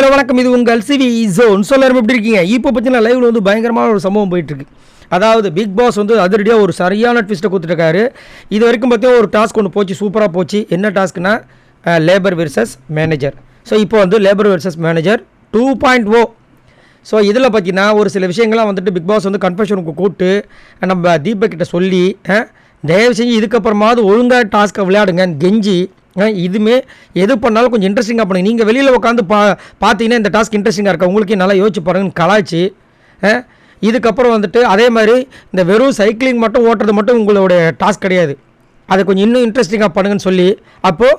Hello வணக்கம், இது உங்கள் சிவி ஜோன். எல்லாரும் எப்படி இருக்கீங்க? இப்போ பார்த்தீங்கன்னா லைவில் வந்து பயங்கரமான ஒரு சம்பவம் போயிட்டுருக்கு. அதாவது பிக் பாஸ் வந்து அதிரடியாக ஒரு சரியான ட்விஸ்ட்டை கொடுத்துருக்காரு. இது வரைக்கும் பார்த்தீங்கன்னா ஒரு டாஸ்க் ஒன்று போச்சு, சூப்பராக போச்சு. என்ன டாஸ்க்குனா லேபர் வெர்சஸ் மேனேஜர். ஸோ இப்போ வந்து லேபர் வெர்சஸ் மேனேஜர் 2.0. ஸோ இதில் பார்த்தீங்கன்னா ஒரு சில விஷயங்கள்லாம் வந்துட்டு பிக் பாஸ் வந்து கன்ஃபெஷனுக்கு கூப்பிட்டு நம்ம தீபக் கிட்ட சொல்லி தயவு செஞ்சு இதுக்கப்புறமாவது ஒழுங்காக டாஸ்க்கை விளையாடுங்க கெஞ்சி இதுவுமே எது பண்ணாலும் கொஞ்சம் இன்ட்ரெஸ்டிங்காக பண்ணுங்க. நீங்கள் வெளியில் உட்காந்து பார்த்தீங்கன்னா இந்த டாஸ்க் இன்ட்ரெஸ்டிங்காக இருக்கா, உங்களுக்கே நல்லா யோசிச்சு பாருங்கன்னு கலாய்ச்சி இதுக்கப்புறம் வந்துட்டு அதே மாதிரி இந்த வெறும் சைக்கிளிங் மட்டும் ஓட்டுறது மட்டும் உங்களுடைய டாஸ்க் கிடையாது, அதை கொஞ்சம் இன்னும் இன்ட்ரெஸ்டிங்காக பண்ணுங்கன்னு சொல்லி அப்போது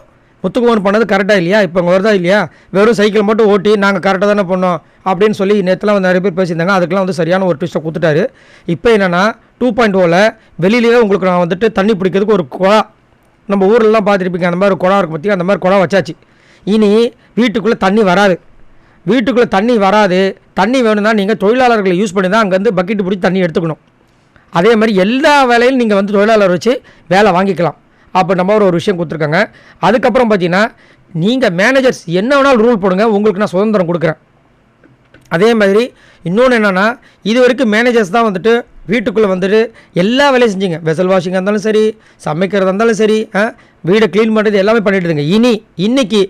முத்துக்குமார் பண்ணது கரெக்டாக இல்லையா? இப்போ அங்கே வருதா இல்லையா? வெறும் சைக்கிள் மட்டும் ஓட்டி நாங்கள் கரெக்டாக தானே பண்ணோம் அப்படின்னு சொல்லி நேற்றுலாம் வந்து நிறைய பேர் பேசியிருந்தாங்க. அதுக்கெலாம் வந்து சரியான ஒரு ட்விஸ்ட்டை கொடுத்துட்டாரு. இப்போ என்னென்னா 2.0ல் வெளியிலேயே உங்களுக்கு நான் வந்துட்டு தண்ணி பிடிக்கிறதுக்கு ஒரு குழா, நம்ம ஊரெலாம் பார்த்துருப்பீங்க, அந்த மாதிரி ஒரு குழா இருக்கும் பற்றி, அந்த மாதிரி குழா வச்சாச்சு. இனி வீட்டுக்குள்ளே தண்ணி வராது. வீட்டுக்குள்ளே தண்ணி வராது. தண்ணி வேணும்னா நீங்கள் தொழிலாளர்களை யூஸ் பண்ணி தான் அங்கேருந்து பக்கெட்டு பிடிச்சி தண்ணி எடுத்துக்கணும். அதே மாதிரி எல்லா வேலையிலும் நீங்கள் வந்து தொழிலாளர் வச்சு வேலை வாங்கிக்கலாம். அப்போ நம்ம ஒரு விஷயம் கொடுத்துருக்காங்க. அதுக்கப்புறம் பார்த்தீங்கன்னா நீங்கள் மேனேஜர்ஸ் என்ன வேணாலும் ரூல் போடுங்க, உங்களுக்கு நான் சுதந்திரம் கொடுக்குறேன். அதே மாதிரி இன்னொன்று என்னென்னா, இது வரைக்கும் மேனேஜர்ஸ் தான் வந்துட்டு வீட்டுக்குள்ளே வந்துட்டு எல்லா வேலையும் செஞ்சுங்க. வெசல் வாஷிங்காக இருந்தாலும் சரி, சமைக்கிறதா இருந்தாலும் சரி, வீடை க்ளீன் பண்ணுறது எல்லாமே பண்ணிட்டுதுங்க. இன்றைக்கி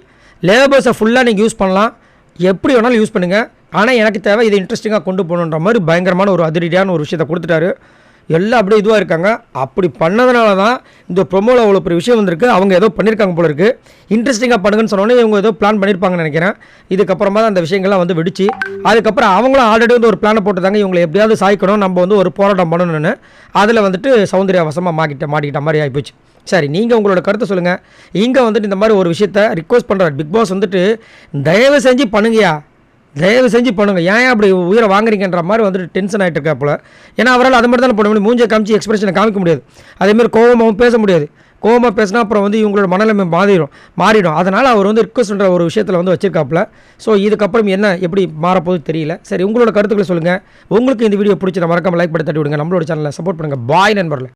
லேபர்ஸை ஃபுல்லாக நீங்கள் யூஸ் பண்ணலாம், எப்படி வேணாலும் யூஸ் பண்ணுங்கள். ஆனால் எனக்கு தேவை இதை இன்ட்ரெஸ்டிங்காக கொண்டு போகணுன்ற மாதிரி பயங்கரமான ஒரு அதிரடியான ஒரு விஷயத்தை கொடுத்துட்டாரு. எல்லாம் அப்படியே இதுவாக இருக்காங்க. அப்படி பண்ணதுனால தான் இந்த ப்ரொமோவில் அவ்வளோ பெரிய விஷயம் வந்திருக்கு. அவங்க ஏதோ பண்ணியிருக்காங்க போல இருக்குது. இன்ட்ரெஸ்டிங்காக பண்ணுங்கன்னு சொன்னோன்னே இவங்க ஏதோ பிளான் பண்ணியிருப்பாங்கன்னு நினைக்கிறேன். இதுக்கப்புறமா தான் அந்த விஷயங்கள்லாம் வந்து வெடிச்சு, அதுக்கப்புறம் அவங்களும் ஆல்ரெடி வந்து ஒரு பிளானை போட்டுருந்தாங்க, இவங்களை எப்படியாவது சாய்க்கணும், நம்ம வந்து ஒரு போராட்டம் பண்ணணும்னு. அதில் வந்துட்டு சௌந்தர்யா வசமாக மாட்டிக்கிட்ட மாதிரி ஆகிப்போச்சு. சரி, நீங்கள் உங்களோட கருத்தை சொல்லுங்கள். இங்கே வந்துட்டு இந்த மாதிரி ஒரு விஷயத்தை ரிக்வஸ்ட் பண்ணுறாரு பிக் பாஸ் வந்துட்டு, தயவு செஞ்சு பண்ணுங்கயா, தயவு செஞ்சு பண்ணுங்கள், ஏன் அப்படி உயிரை வாங்குறீங்கன்ற மாதிரி வந்துட்டு டென்ஷன் ஆகிட்டு இருக்கா போல். ஏன்னா அவரால் அது மாதிரி தானே பண்ண முடியும், மூஞ்சை காமிச்சு எக்ஸ்பிரஷனை காமிக்க முடியாது. அதேமாதிரி கோவமாகவும் பேச முடியாது. கோவமாக பேசினா அப்புறம் வந்து இவங்களோட மனநிலைமை மாறிடும். அதனால் அவர் வந்து ரிக்வஸ்ட்ன்ற ஒரு விஷயத்தில் வந்து வச்சிருக்காப்புல. ஸோ இதுக்கப்புறம் என்ன எப்படி மாறப்போகுது தெரியல. சரி, உங்களோட கருத்துக்களை சொல்லுங்கள். உங்களுக்கு இந்த வீடியோ பிடிச்சத மறக்காம லைக் பண்ணி தட்டி விடுங்க. நம்மளோட சேனலை சப்போர்ட் பண்ணுங்கள். பாய் நண்பர்களே.